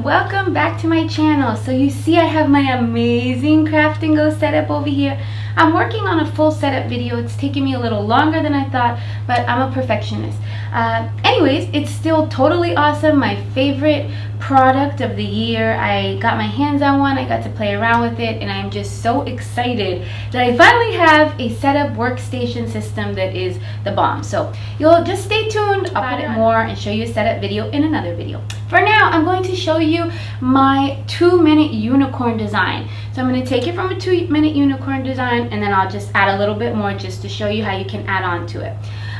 welcome back to my channel. So you see I have my amazing craft and go setup over here. I'm working on a full setup video. It's taking me a little longer than I thought, but I'm a perfectionist. Anyways, it's still totally awesome. My favorite product of the year. I got my hands on one, I got to play around with it, and I'm just so excited that I finally have a setup workstation system that is the bomb. So you'll just stay tuned about it more and show you a setup video in another video. For now, I'm going to show you my 2-minute unicorn design. So I'm going to take it from a 2-minute unicorn design, and then I'll just add a little bit more just to show you how you can add on to it.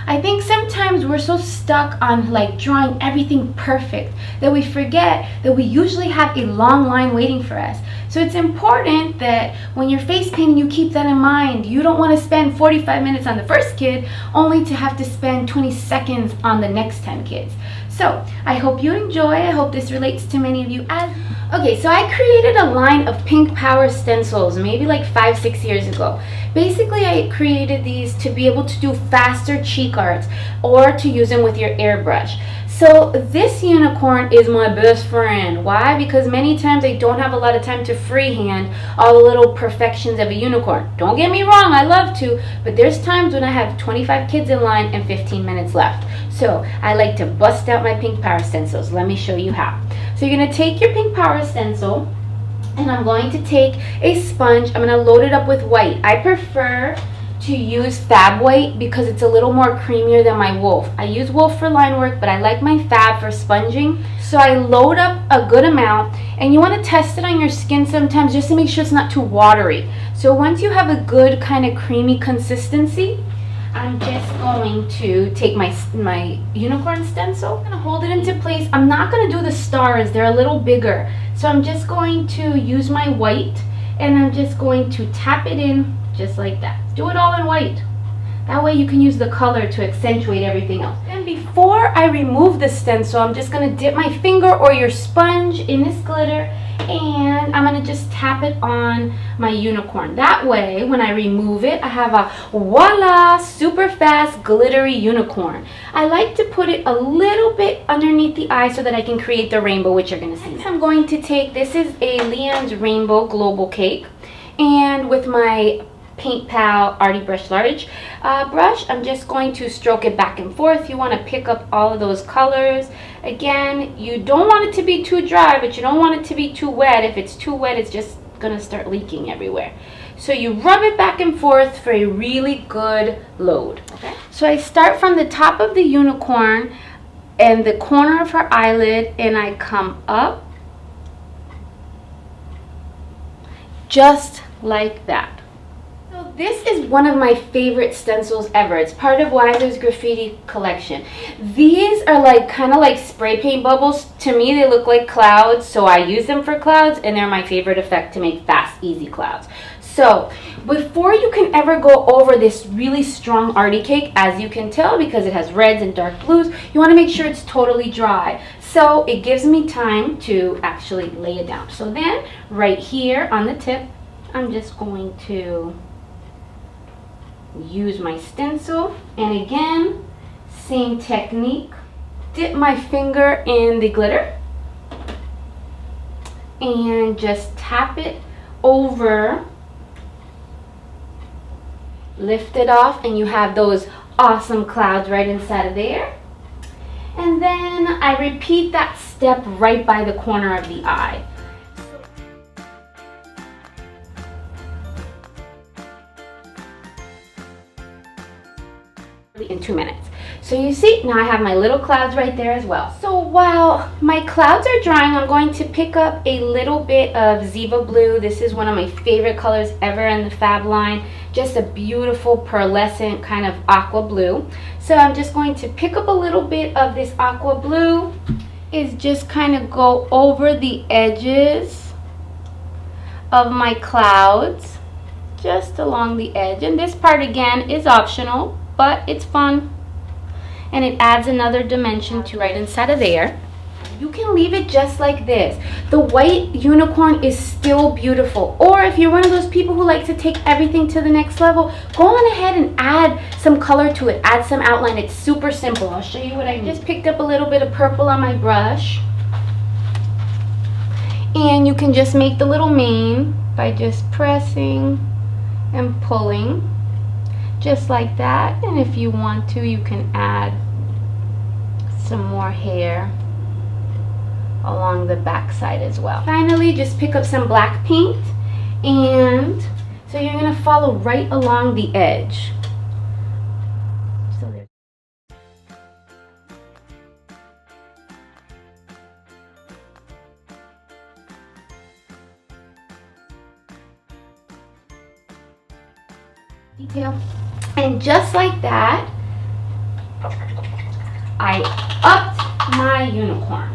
I think sometimes we're so stuck on like drawing everything perfect that we forget that we usually have a long line waiting for us. So it's important that when you're face painting, you keep that in mind. You don't want to spend 45 minutes on the first kid only to have to spend 20 seconds on the next 10 kids. So I hope you enjoy. I hope this relates to many of you. Okay, so I created a line of pink power stencils maybe like 5-6 years ago. Basically, I created these to be able to do faster cheek arts or to use them with your airbrush. So this unicorn is my best friend. Why? Because many times I don't have a lot of time to freehand all the little perfections of a unicorn. Don't get me wrong, I love to, but there's times when I have 25 kids in line and 15 minutes left. So I like to bust out my pink power stencils. Let me show you how. So you're going to take your pink power stencil, and I'm going to take a sponge. I'm going to load it up with white. I prefer to use fab white because it's a little more creamier than my wolf. I use wolf for line work, but I like my fab for sponging. So I load up a good amount, and you want to test it on your skin sometimes just to make sure it's not too watery. So once you have a good kind of creamy consistency, I'm just going to take my unicorn stencil. I'm going to hold it into place. I'm not going to do the stars. They're a little bigger. So I'm just going to use my white, and I'm just going to tap it in just like that. Do it all in white. That way you can use the color to accentuate everything else. And before I remove the stencil, I'm just going to dip my finger or your sponge in this glitter, and I'm going to just tap it on my unicorn. That way, when I remove it, I have a voila, super fast, glittery unicorn. I like to put it a little bit underneath the eye so that I can create the rainbow, which you're going to see. Next, I'm going to take, this is a Leon's Rainbow Global Cake, and with my Paint Pal Arty Brush Large brush, I'm just going to stroke it back and forth. You want to pick up all of those colors. Again, you don't want it to be too dry, but you don't want it to be too wet. If it's too wet, it's just going to start leaking everywhere. So you rub it back and forth for a really good load. Okay. So I start from the top of the unicorn and the corner of her eyelid, and I come up just like that. This is one of my favorite stencils ever. It's part of Weiser's graffiti collection. These are like kind of like spray paint bubbles. To me, they look like clouds, so I use them for clouds, and they're my favorite effect to make fast, easy clouds. So before you can ever go over this really strong arty cake, as you can tell because it has reds and dark blues, you want to make sure it's totally dry. So it gives me time to actually lay it down. So then right here on the tip, I'm just going to use my stencil, and again, same technique. Dip my finger in the glitter and just tap it over, lift it off, and you have those awesome clouds right inside of there. And then I repeat that step right by the corner of the eye. In 2 minutes. So you see, now I have my little clouds right there as well. So while my clouds are drying, I'm going to pick up a little bit of Ziva Blue. This is one of my favorite colors ever in the Fab line. Just a beautiful pearlescent kind of aqua blue. So I'm just going to pick up a little bit of this aqua blue. Is just kind of go over the edges of my clouds, just along the edge. And this part again is optional, but it's fun, and it adds another dimension to right inside of there. You can leave it just like this. The white unicorn is still beautiful. Or if you're one of those people who like to take everything to the next level, go on ahead and add some color to it, add some outline. It's super simple. I'll show you what I just picked up a little bit of purple on my brush. And you can just make the little mane by just pressing and pulling, just like that. And if you want to, you can add some more hair along the back side as well. Finally, just pick up some black paint, and so you're going to follow right along the edge. So there's detail, and just like that, I upped my unicorn.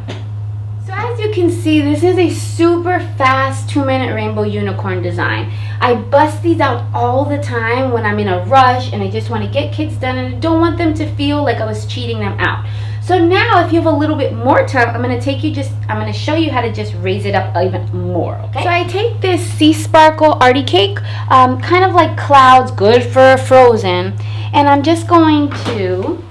So as you can see, this is a super fast 2-minute rainbow unicorn design. I bust these out all the time when I'm in a rush and I just want to get kids done and I don't want them to feel like I was cheating them out. So now if you have a little bit more time, I'm going to show you how to just raise it up even more, okay? So I take this Sea Sparkle Arty Cake, kind of like clouds, good for frozen, and I'm just going to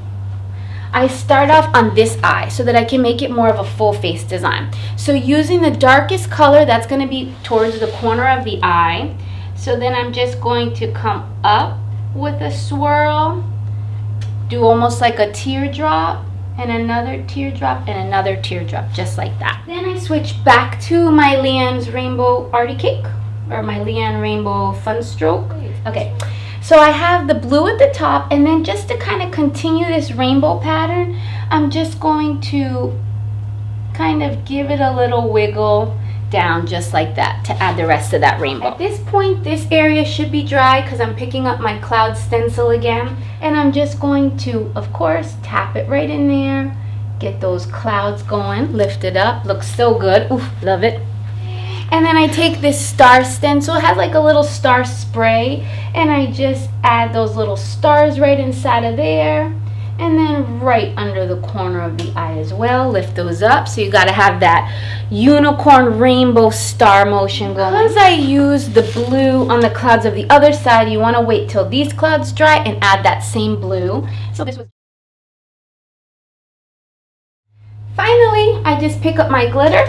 I start off on this eye so that I can make it more of a full face design. So using the darkest color, that's going to be towards the corner of the eye. So then I'm just going to come up with a swirl, do almost like a teardrop, and another teardrop, and another teardrop, just like that. Then I switch back to my Leanne's Rainbow Arty Cake, or my Leanne Rainbow Fun Stroke. Okay. So I have the blue at the top, and then just to kind of continue this rainbow pattern, I'm just going to kind of give it a little wiggle down just like that to add the rest of that rainbow. At this point, this area should be dry because I'm picking up my cloud stencil again, and I'm just going to, of course, tap it right in there, get those clouds going, lift it up, looks so good. Oof, love it. And then I take this star stencil, it has like a little star spray, and I just add those little stars right inside of there, and then right under the corner of the eye as well. Lift those up, so you gotta have that unicorn rainbow star motion going. Because I use the blue on the clouds of the other side, you wanna wait till these clouds dry and add that same blue. So this was. Finally, I just pick up my glitter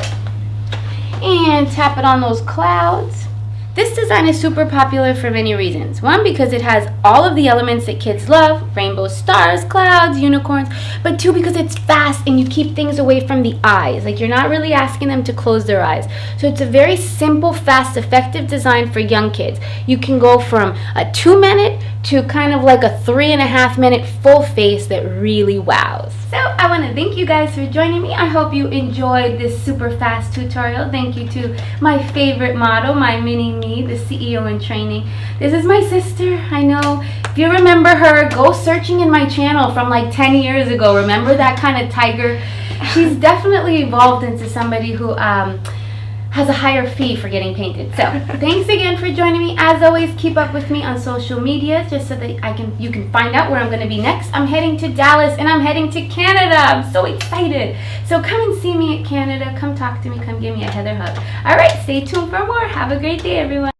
and tap it on those clouds. This design is super popular for many reasons. One, because it has all of the elements that kids love, rainbows, stars, clouds, unicorns, but two, because it's fast and you keep things away from the eyes. Like, you're not really asking them to close their eyes. So it's a very simple, fast, effective design for young kids. You can go from a 2-minute to kind of like a 3.5-minute full face that really wows. So I want to thank you guys for joining me. I hope you enjoyed this super fast tutorial. Thank you to my favorite model, my mini me, the CEO in training. This is my sister. I know if you remember her, go searching in my channel from like 10 years ago. Remember that kind of tiger? She's definitely evolved into somebody who has a higher fee for getting painted. So thanks again for joining me. As always, keep up with me on social media just so that you can find out where I'm going to be next. I'm heading to Dallas and I'm heading to Canada. I'm so excited. So come and see me at Canada. Come talk to me. Come give me a Heather hug. All right, stay tuned for more. Have a great day, everyone.